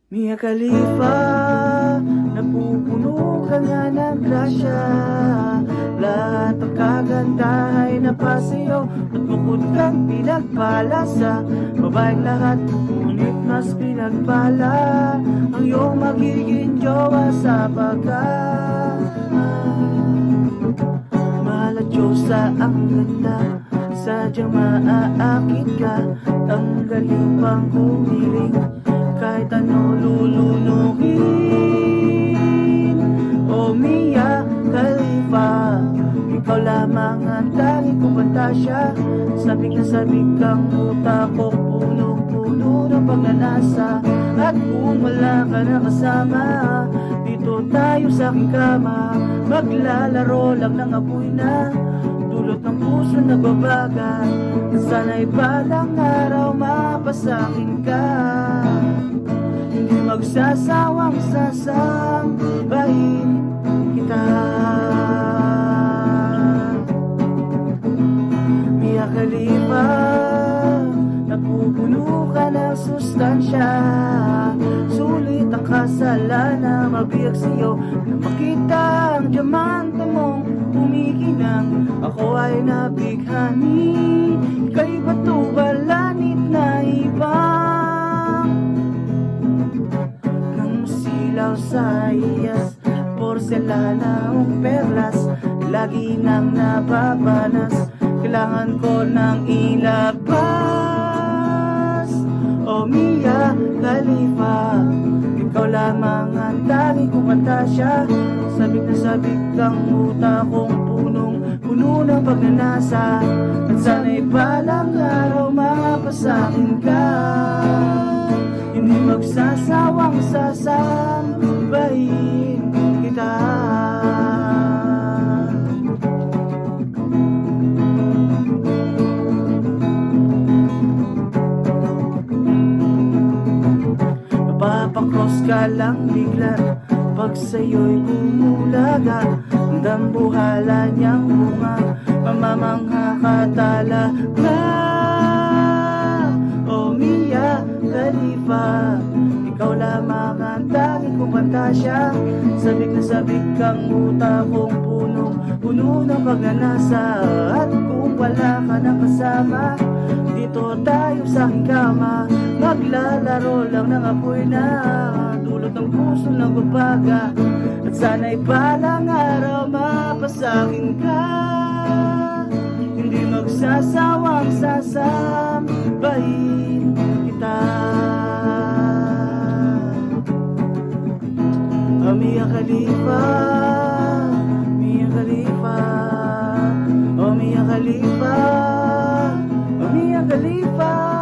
Mia Khalifa, napupuno ka nga ng grasya. Lahat ng kagandahan ay napasiyo, at bukod kang pinagpala sa babaeng lahat. Ngunit mas pinagpala ang iyong magiging jowa sa mahal at Diyosa ang ganda, sadyang maaakit ka. Tanggalin pang humiling, kahit ano lulunukin. O Mia Khalifa, ikaw lamang ang tanging kong pantasya. Sabik na sabik ang utak ko, punong-puno ng pagnanasa. At kung wala ka na kasama, dito tayo sa aking kama, maglalaro lang ng apoy na dulot ng puso nagbabaga. Sana'y balang araw mapasakin ka, hindi magsasawang sasambahin kita. Mia Khalifa, napupuno ka ng sustansya. Sulit ang kasalanan, mabiyag sa'yo na makita ang diamante mong umikinang. Ako ay nabighani, ika'y bato balanit na ibang kang silaw sa iyas, porselana o perlas, lagi nang nababanas. Kailangan ko nang ilabas. O Mia Khalifa, ikaw lamang ang tanging kong pantasya. Sabik na sabik ang utak kong punong-puno ng pagnanasa. At sana'y balang araw mapasakin ka, hindi magsasawang sasambahin kita. Mapapakros ka lang bigla pag sa'yo'y bumulaga. Ang dambuhala niyang bunga, mamamangha ka talaga. O Mia Khalifa, ikaw lamang ang tanging kong pantasya. Sabik na sabik ang utak kong punong-puno ng pagnanasa. At kung wala ka na kasama, dito tayo sa aking kama, maglalaro lang ng apoy na dulot ng puso ng babaga. At sana'y balang araw mapasakin ka, hindi magsasawang sasambahin kita. O Mia Khalifa, Mia Khalifa, o Mia Khalifa, o Mia Khalifa.